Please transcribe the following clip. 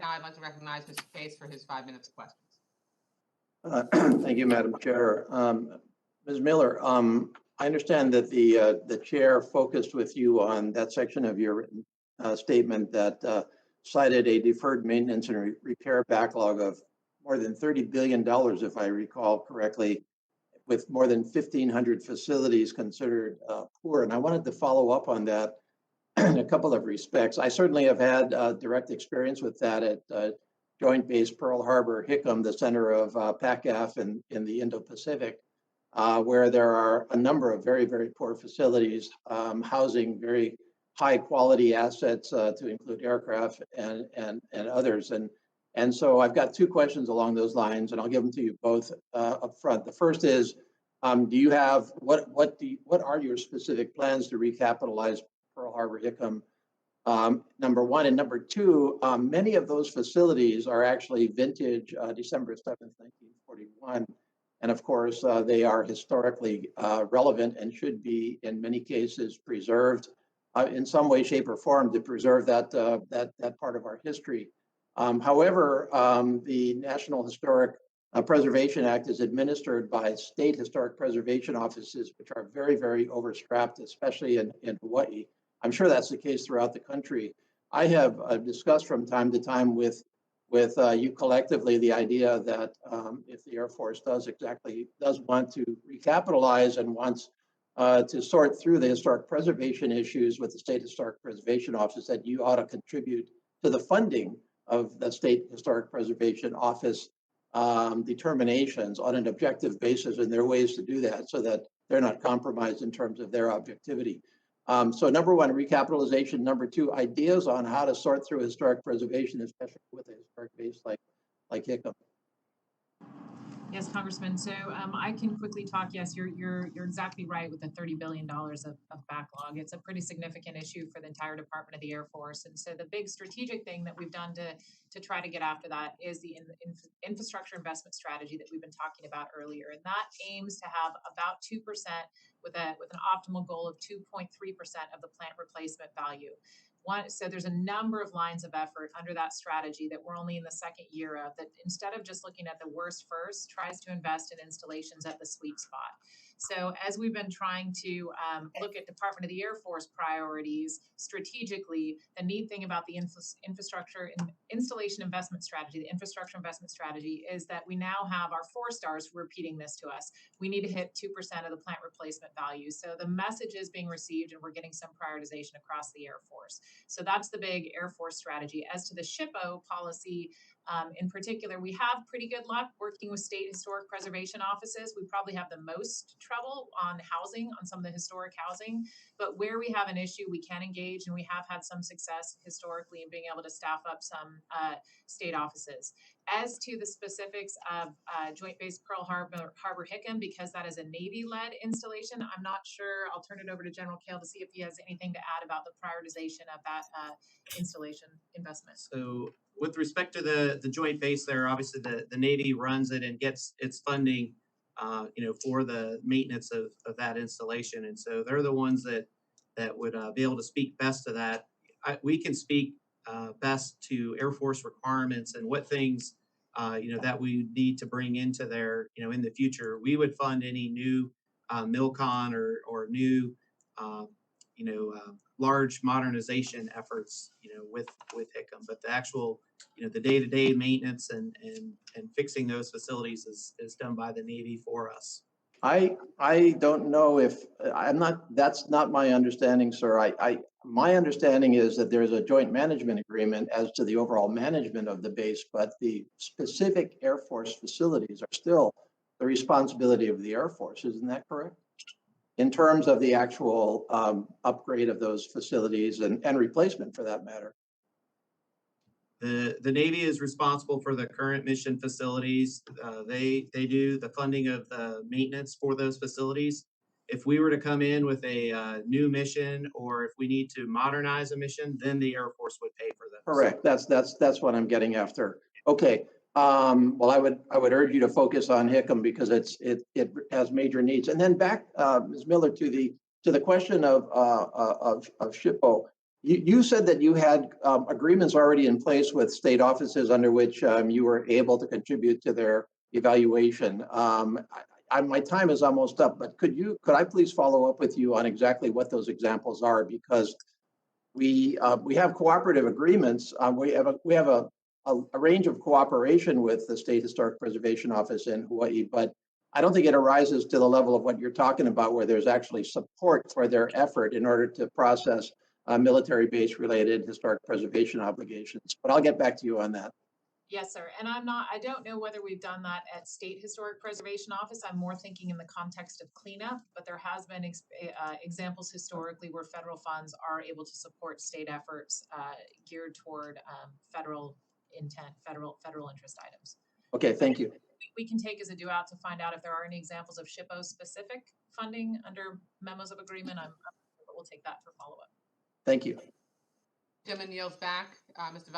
now I'd like to recognize Mr. Case for his 5 minutes of questions. Thank you, Madam Chair. Ms. Miller, I understand that the chair focused with you on that section of your written statement that cited a deferred maintenance and repair backlog of more than $30 billion, if I recall correctly, with more than 1,500 facilities considered poor. And I wanted to follow up on that in a couple of respects. I certainly have had direct experience with that at Joint Base Pearl Harbor Hickam, the center of PACAF in the Indo-Pacific, where there are a number of very, very poor facilities housing very high quality assets to include aircraft and others. And so I've got two questions along those lines, and I'll give them to you both up front. The first is, do you have, what are your specific plans to recapitalize Pearl Harbor Hickam? Number one, and number two, many of those facilities are actually vintage December 7th, 1941. And of course, they are historically relevant and should be, in many cases, preserved in some way, shape, or form to preserve that part of our history. However, the National Historic Preservation Act is administered by state historic preservation offices, which are very, very overstrapped, especially in Hawaii. I'm sure that's the case throughout the country. I have discussed from time to time with you collectively the idea that if the Air Force does want to recapitalize and wants to sort through the historic preservation issues with the State Historic Preservation Office, that you ought to contribute to the funding of the State Historic Preservation Office determinations on an objective basis, and there are ways to do that so that they're not compromised in terms of their objectivity. So number one, recapitalization. Number two, ideas on how to sort through historic preservation, especially with a historic base like Hickam. Yes, Congressman. So I can quickly talk. Yes, you're exactly right with the $30 billion of backlog. It's a pretty significant issue for the entire Department of the Air Force. And so the big strategic thing that we've done to try to get after that is the infrastructure investment strategy that we've been talking about earlier. And that aims to have about 2% with an optimal goal of 2.3% of the plant replacement value. So there's a number of lines of effort under that strategy that we're only in the second year of, that instead of just looking at the worst first, tries to invest in installations at the sweet spot. So as we've been trying to look at Department of the Air Force priorities strategically, the neat thing about the infrastructure and installation investment strategy, the infrastructure investment strategy, is that we now have our 4 stars repeating this to us. We need to hit 2% of the plant replacement value. So the message is being received and we're getting some prioritization across the Air Force. So that's the big Air Force strategy. As to the SHPO policy, in particular, we have pretty good luck working with state historic preservation offices. We probably have the most trouble on housing, on some of the historic housing, but where we have an issue, we can engage, and we have had some success historically in being able to staff up some state offices. As to the specifics of Joint Base Pearl Harbor Hickam, because that is a Navy-led installation, I'm not sure. I'll turn it over to General Kale to see if he has anything to add about the prioritization of that installation investment. So with respect to the joint base there, obviously the Navy runs it and gets its funding, for the maintenance of that installation. And so they're the ones that would be able to speak best to that. We can speak best to Air Force requirements and what things, that we need to bring into there, in the future. We would fund any new MILCON or new, large modernization efforts, with Hickam. But the actual, the day-to-day maintenance and fixing those facilities is done by the Navy for us. I don't know if that's not my understanding, sir. My understanding is that there's a joint management agreement as to the overall management of the base, but the specific Air Force facilities are still the responsibility of the Air Force. Isn't that correct? In terms of the actual upgrade of those facilities and replacement, for that matter. The Navy is responsible for the current mission facilities. They do the funding of the maintenance for those facilities. If we were to come in with a new mission, or if we need to modernize a mission, then the Air Force would pay for them. Correct. That's what I'm getting after. Okay. Well, I would urge you to focus on Hickam because it has major needs. And then back, Ms. Miller, to the question of SHPO. You said that you had agreements already in place with state offices under which you were able to contribute to their evaluation. My time is almost up, but could I please follow up with you on exactly what those examples are? Because we have cooperative agreements. We have a range of cooperation with the State Historic Preservation Office in Hawaii, but I don't think it arises to the level of what you're talking about, where there's actually support for their effort in order to process military base related historic preservation obligations. But I'll get back to you on that. Yes, sir. And I don't know whether we've done that at State Historic Preservation Office. I'm more thinking in the context of cleanup, but there has been examples historically where federal funds are able to support state efforts geared toward federal intent, federal interest items. Okay, thank you. We can take as a due out to find out if there are any examples of SHPO specific funding under memos of agreement. But we'll take that for follow-up. Thank you. Chairman yields back. Mr.